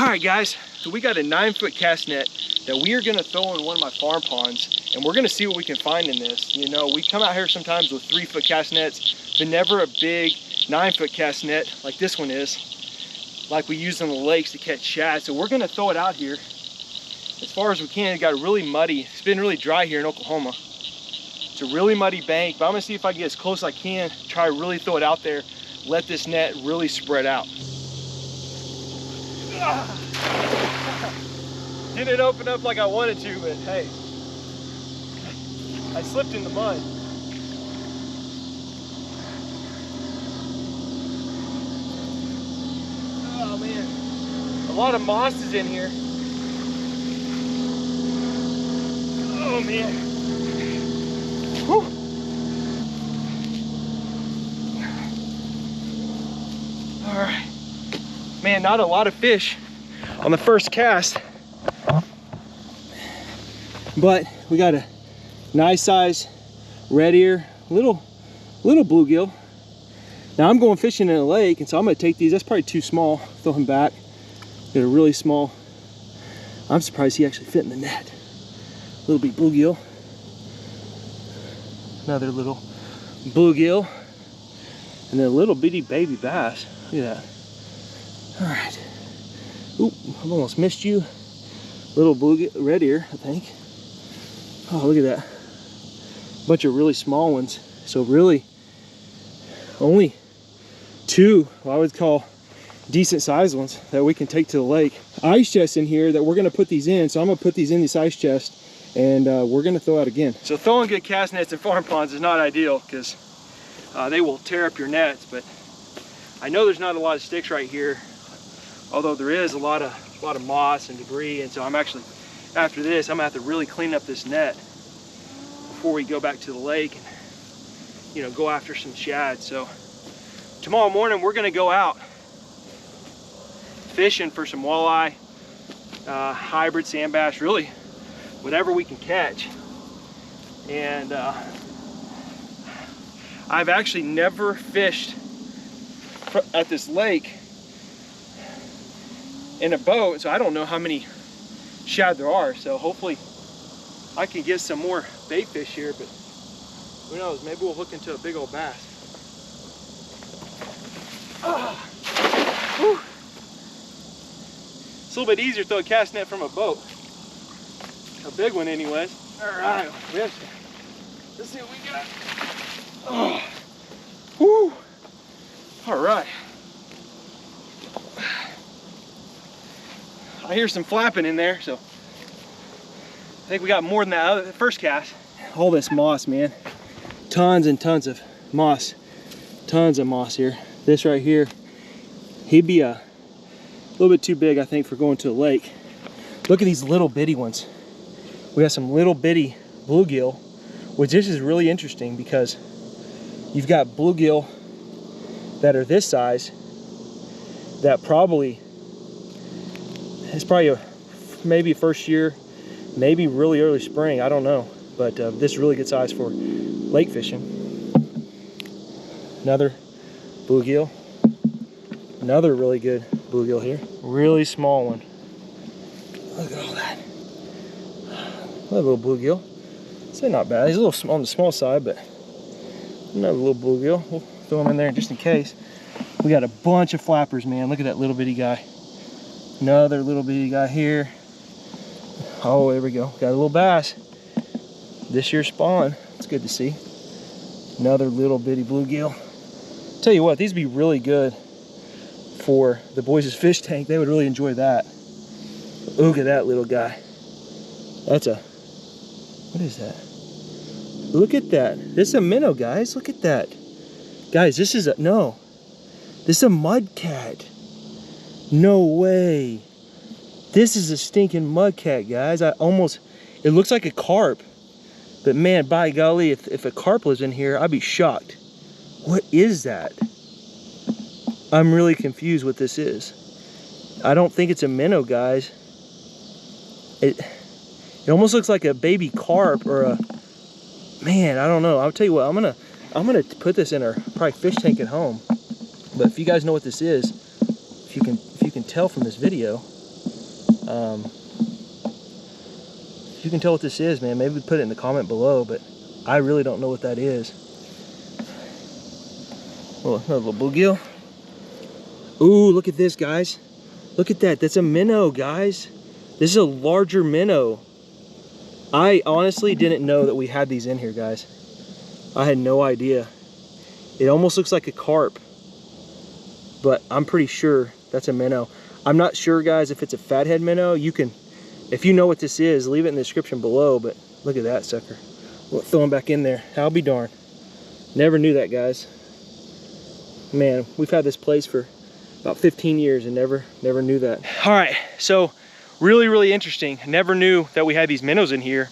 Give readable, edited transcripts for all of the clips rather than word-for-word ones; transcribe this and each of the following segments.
All right, guys, so we got a 9-foot cast net that we are gonna throw in one of my farm ponds, and we're gonna see what we can find in this. You know, we come out here sometimes with 3-foot cast nets, but never a big 9-foot cast net like this one is, like we use in the lakes to catch shad. So we're gonna throw it out here as far as we can. It got really muddy. It's been really dry here in Oklahoma. It's a really muddy bank, but I'm gonna see if I can get as close as I can, try to really throw it out there, let this net really spread out. Didn't open up like I wanted to, but hey, I slipped in the mud. Oh man, a lot of moss is in here. Oh man. Whew. All right, man, not a lot of fish on the first cast, but we got a nice size red ear, little bluegill. Now I'm going fishing in a lake, and so I'm gonna take these. That's probably too small. Throw him back. Get a really small. I'm surprised he actually fit in the net. Little bitty bluegill. Another little bluegill, and then a little bitty baby bass. Look at that. All right. Oop, I almost missed you. Little red ear, I think. Oh, look at that. Bunch of really small ones. So really, only 2, what I would call decent sized ones that we can take to the lake. Ice chest in here that we're gonna put these in. So I'm gonna put these in this ice chest, and we're gonna throw out again. So throwing good cast nets in farm ponds is not ideal because they will tear up your nets, but I know there's not a lot of sticks right here, although there is a lot of moss and debris. And so I'm actually, after this, I'm gonna have to really clean up this net before we go back to the lake and, you know, go after some shad. So tomorrow morning we're gonna go out fishing for some walleye, hybrid sand bass, really whatever we can catch. And I've actually never fished at this lake in a boat, so I don't know how many shad there are. So hopefully I can get some more bait fish here, but who knows, maybe we'll hook into a big old bass. Whew. It's a little bit easier to throw a cast net from a boat, a big one anyways. All right, let's see what we got. Oh. Whew. All right. I hear some flapping in there, so I think we got more than that first cast. All this moss, man. Tons and tons of moss. Tons of moss here. This right here, he'd be a little bit too big, I think, for going to the lake. Look at these little bitty ones. We got some little bitty bluegill, which this is really interesting because you've got bluegill that are this size that probably, it's probably maybe first year, maybe really early spring, I don't know. But this is really good size for lake fishing. Another bluegill. Another really good bluegill here. Really small one. Look at all that. Another little bluegill. It's not bad. He's a little on the small side, but another little bluegill. We'll throw him in there just in case. We got a bunch of flappers, man. Look at that little bitty guy. Another little bitty guy here. Oh, there we go. Got a little bass. This year's spawn. It's good to see. Another little bitty bluegill. Tell you what, these would be really good for the boys' fish tank. They would really enjoy that. Look at that little guy. That's a, what is that? Look at that. This is a minnow, guys. Look at that. Guys, this is a, no. This is a mudcat. No way. This is a stinking mudcat, guys. It looks like a carp. But man, by golly, if a carp was in here, I'd be shocked. What is that? I'm really confused what this is. I don't think it's a minnow, guys. It almost looks like a baby carp or a, man, I don't know. I'll tell you what, I'm gonna put this in our probably fish tank at home. But if you guys know what this is, if you can tell from this video, If you can tell what this is, man, maybe put it in the comment below, but I really don't know what that is. Oh, another little bluegill. Ooh, look at this, guys. Look at that. That's a minnow, guys. This is a larger minnow. I honestly didn't know that we had these in here, guys. I had no idea. It almost looks like a carp, but I'm pretty sure that's a minnow. I'm not sure, guys, if it's a fathead minnow. You can, if you know what this is, leave it in the description below, but look at that sucker. We'll throw him back in there. I'll be darned. Never knew that, guys. Man, we've had this place for about 15 years and never knew that. All right, so really interesting. Never knew that we had these minnows in here.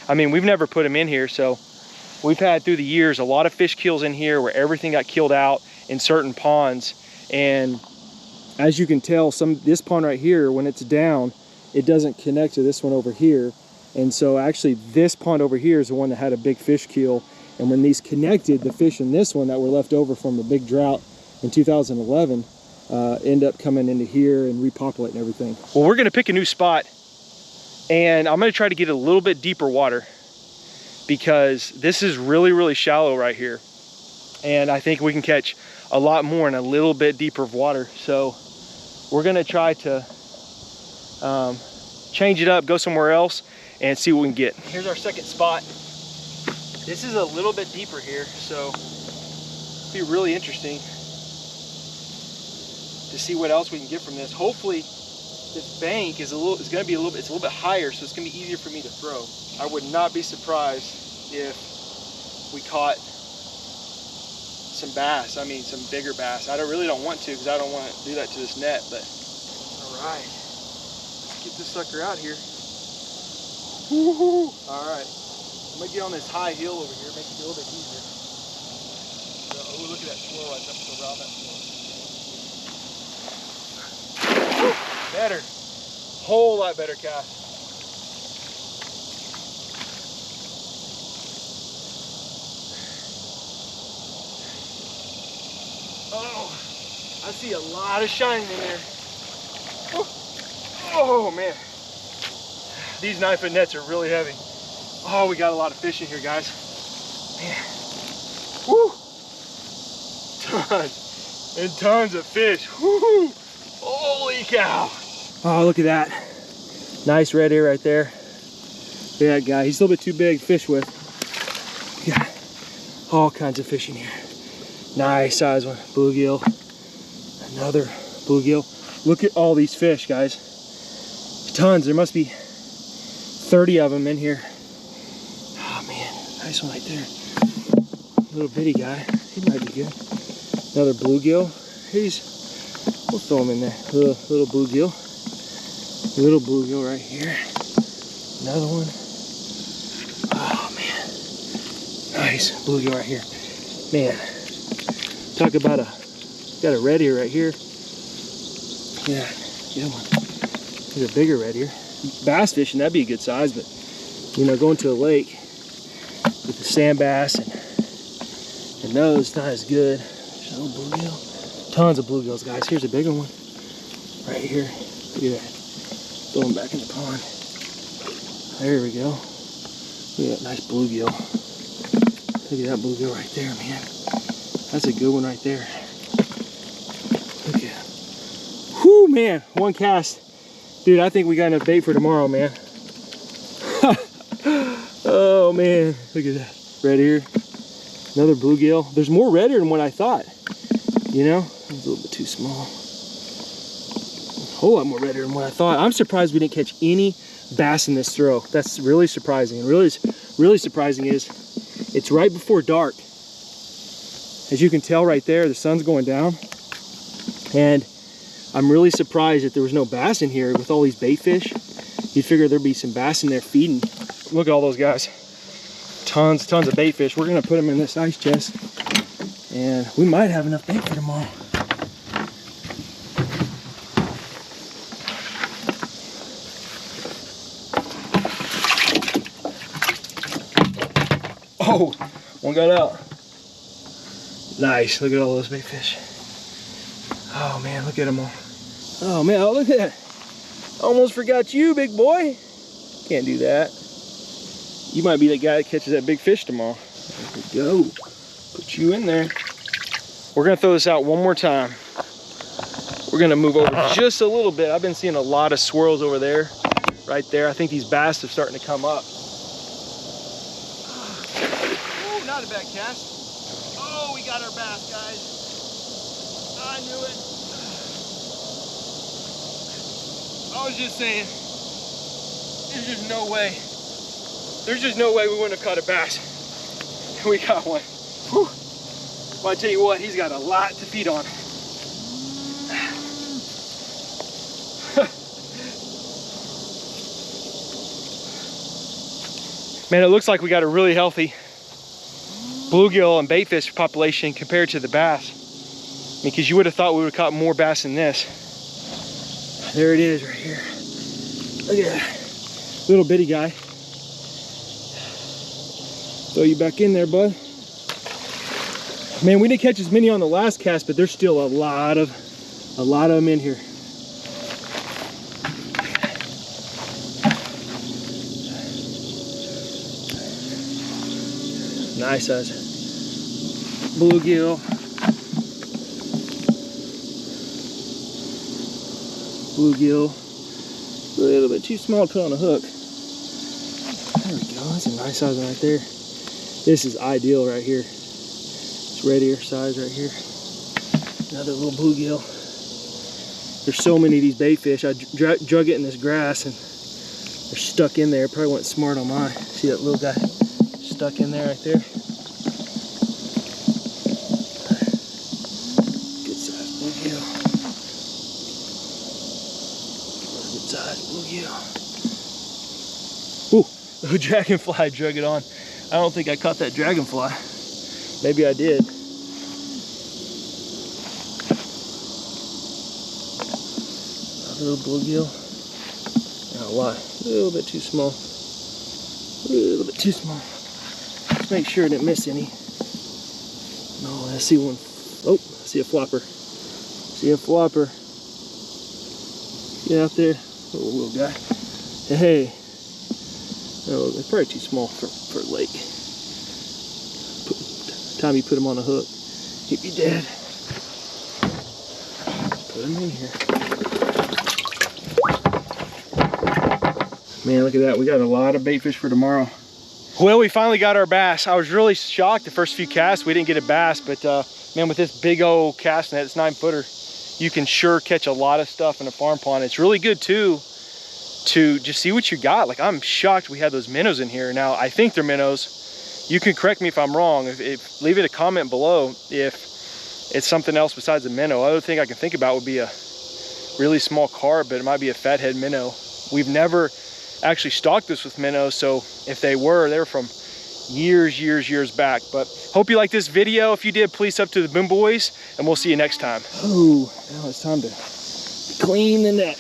I mean, we've never put them in here, so we've had through the years a lot of fish kills in here where everything got killed out in certain ponds. And as you can tell, this pond right here, when it's down, it doesn't connect to this one over here. And so actually this pond over here is the one that had a big fish kill. And when these connected, the fish in this one that were left over from a big drought in 2011 end up coming into here and repopulating everything. Well, we're gonna pick a new spot, and I'm gonna try to get a little bit deeper water because this is really shallow right here. And I think we can catch a lot more in a little bit deeper of water. So we're gonna try to change it up, go somewhere else, and see what we can get. Here's our second spot. This is a little bit deeper here, so it'll be really interesting to see what else we can get from this. Hopefully this bank is it's a little bit higher, so it's gonna be easier for me to throw. I would not be surprised if we caught some bass. I mean, some bigger bass. I really don't want to, because I don't want to do that to this net, but all right, let's get this sucker out here. Woo-hoo. All right, I'm gonna get on this high hill over here, make it a little bit easier. Oh, look at that swirl right up so around that swirl. Better, whole lot better cast. Oh, I see a lot of shining in there. Oh man, these 9-foot nets are really heavy. Oh, we got a lot of fish in here, guys. Man, woo, tons and tons of fish. Woo, holy cow. Oh, look at that. Nice red ear right there. Look at that guy. He's a little bit too big to fish with. Got all kinds of fish in here. Nice size one. Bluegill. Another bluegill. Look at all these fish, guys. Tons. There must be 30 of them in here. Oh man, nice one right there. Little bitty guy. He might be good. Another bluegill. We'll throw him in there. Little bluegill. Little bluegill right here. Another one. Oh man. Nice bluegill right here. Man. Talk about got a red ear right here. Yeah, get one. There's a bigger red ear. Bass fishing, that'd be a good size, but you know, going to a lake with the sand bass and those, not as good. There's a little bluegill. Tons of bluegills, guys. Here's a bigger one right here. Look at that. Throw them back in the pond. There we go. Look at that nice bluegill. Look at that bluegill right there, man. That's a good one right there. Look at it. Whoo, man. One cast. Dude, I think we got enough bait for tomorrow, man. Oh, man. Look at that. Red ear. Another bluegill. There's more red ear than what I thought. You know? It was a little bit too small. A whole lot more red ear than what I thought. I'm surprised we didn't catch any bass in this throw. That's really surprising. And really surprising is it's right before dark. As you can tell right there, the sun's going down. And I'm really surprised that there was no bass in here with all these bait fish. You'd figure there'd be some bass in there feeding. Look at all those guys. Tons of bait fish. We're gonna put them in this ice chest. And we might have enough bait for tomorrow. Oh, one got out. Nice, look at all those big fish. Oh man, look at them all. Oh man, oh look at that. Almost forgot you, big boy. Can't do that. You might be the guy that catches that big fish tomorrow. There we go. Put you in there. We're gonna throw this out one more time. We're gonna move over just a little bit. I've been seeing a lot of swirls over there, right there. I think these bass are starting to come up. Oh, not a bad cast. Oh, we got our bass, guys. I knew it. I was just saying, there's just no way. There's just no way we wouldn't have caught a bass. We got one. Whew. Well, I tell you what, he's got a lot to feed on. Man, it looks like we got a really healthy bluegill and baitfish population compared to the bass. I mean, because you would have thought we would have caught more bass than this. There it is right here. Look at that little bitty guy. Throw you back in there, bud. Man, we didn't catch as many on the last cast, but there's still a lot of them in here. Nice size bluegill. Bluegill. A little bit too small to put on a hook. There we go. That's a nice size one right there. This is ideal right here. It's red ear size right here. Another little bluegill. There's so many of these bait fish. I drug it in this grass and they're stuck in there. Probably went smart on mine. See that little guy stuck in there right there? Good size bluegill. Good size bluegill. Ooh, the dragonfly drug it on. I don't think I caught that dragonfly. Maybe I did. A little bluegill. Not a lot. A little bit too small. A little bit too small. Let's make sure I didn't miss any. No, I see one. Oh, I see a flopper. See a flopper. Get out there. Little guy. Hey. Oh, they're probably too small for a lake. Time you put them on a hook, he'd be dead. Put them in here. Man, look at that. We got a lot of bait fish for tomorrow. Well, we finally got our bass. I was really shocked the first few casts we didn't get a bass, but man, with this big old cast net, it's 9-footer, you can sure catch a lot of stuff in a farm pond. It's really good too to just see what you got. Like, I'm shocked we had those minnows in here. Now, I think they're minnows. You can correct me if I'm wrong. Leave it a comment below if it's something else besides a minnow. Other thing I can think about would be a really small carp, but it might be a fathead minnow. We've never actually stocked this with minnows, so if they were from years back. But hope you like this video. If you did, please sub to the Boom Boys, and we'll see you next time. Oh, now it's time to clean the net.